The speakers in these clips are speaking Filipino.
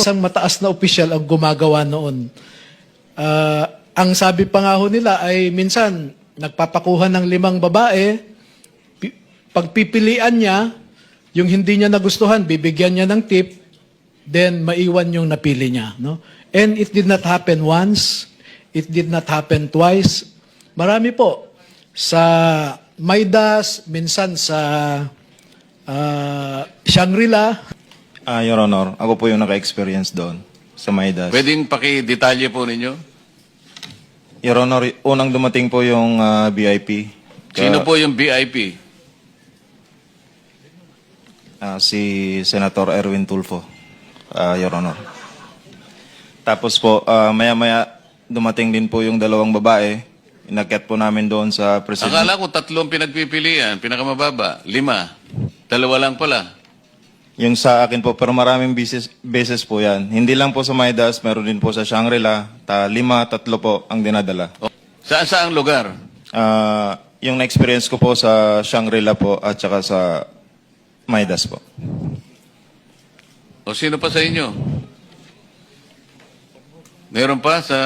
Isang mataas na opisyal ang gumagawa noon. Ang sabi pa nga ho nila ay minsan nagpapakuha ng 5 babae, pagpipilian niya, yung hindi niya nagustuhan, bibigyan niya ng tip, then maiwan yung napili niya. No? And it did not happen once, it did not happen twice. Marami po. Sa Maidas, minsan sa Shangri-La. Your Honor, ako po yung naka-experience doon sa Maidas. Pwedeng paki-detalye po ninyo? Your Honor, unang dumating po yung VIP. Sino po yung VIP? Si Senator Erwin Tulfo, Your Honor. Tapos po, maya-maya dumating din po yung 2 babae. Inakyat po namin doon sa president. Akala ko 3 pinagpipilian, pinakamababa, 5. 2 lang pala. Yung sa akin po, pero maraming beses po yan. Hindi lang po sa Maidas, meron din po sa Shangri-La. 5, 3 po ang dinadala. Saan lugar? Yung na-experience ko po sa Shangri-La po at saka sa Maidas po. O sino pa sa inyo? Meron pa sa...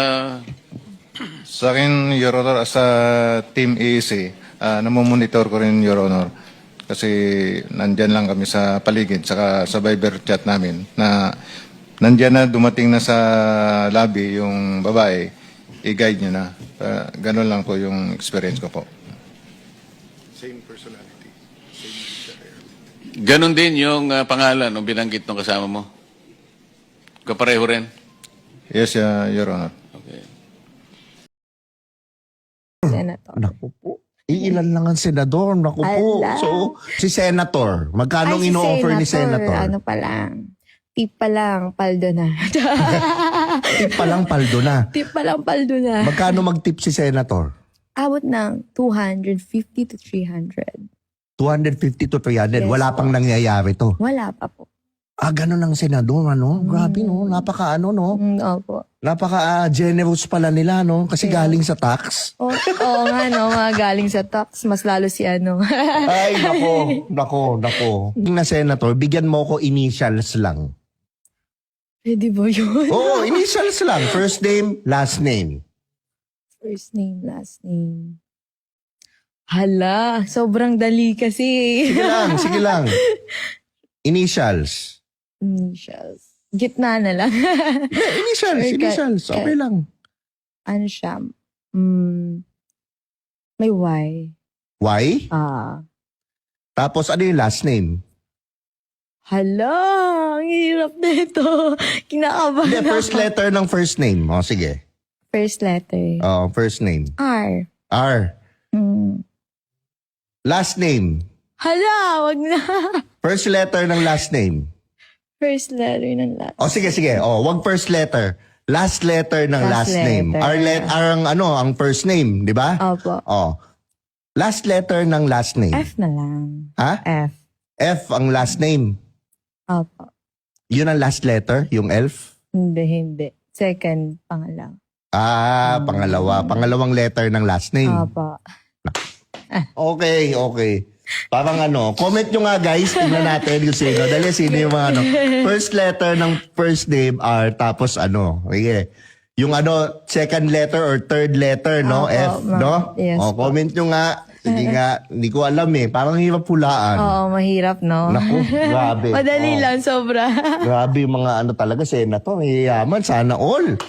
Sa akin, Your Honor, as a Team EEC, namomonitor ko rin, Your Honor. Kasi nandyan lang kami sa paligid, saka sa Viber chat namin, na nandyan na, dumating na sa lobby yung babae, i-guide nyo na. Ganun lang po yung experience ko po. Same personality. Ganon din yung pangalan ng binanggit ng kasama mo? Kapareho rin? Yes, Your Honor. Okay. Senator. Naku po. Iilan lang ang senador. Naku po. Ala. So, si Senator. Magkano Ay, si ino-offer ni Senator? Ano pa lang. Tip pa lang, paldo na. Tip pa lang, paldo na. Tip pa lang, paldo na. Magkano mag-tip si Senator? Abot ng 250 to 300. 250 to 300. Yes, Wala pang po. nangyayari to. Wala pa po. Ganun ang senador, ano? Grabe, no? Napaka, no? Opo. Napaka generous pala nila, no? Kasi galing sa tax. Oo nga, no? Mga galing sa tax. Mas lalo si ano. Ay, nako. Na Senator, bigyan mo ko initials lang. Pwede ba yun? Oo, initials lang. First name, last name. First name, last name. Hala, sobrang dali kasi. Sige lang. Initials. Initials. Gitna na lang. Initials. Okay lang. Ano siya? May Y. Y? Tapos ano yung last name? Hala, ang hirap na ito. Kinakabahan Hindi, first ako. letter ng first name. O, sige. First letter. First name. R. R. Mm. Last name. Hala, wag na. First letter ng last name. First letter ng last. O, sige. Wag first letter. Last letter ng Last last name. letter. R ang first name, di ba? Opo. Last letter ng last name. F na lang. Ha? F. F ang last name. Opo. Yun ang last letter, yung elf? Hindi. Second, pangalaw. Pangalawa. Pangalawang letter ng last name. Opo. Okay. Parang comment nyo nga guys, tingnan natin yung sino. Dali, sino yung mga first letter ng first name R, tapos okay. Yung second letter or third letter, no? Opo, F, no? yes po. Comment nyo nga. Sige nga, hindi ko alam parang hirap hulaan. Oo, mahirap, no? Naku, grabe. Madali lang, sobra. Grabe yung mga talaga, senator, yaman, sana all.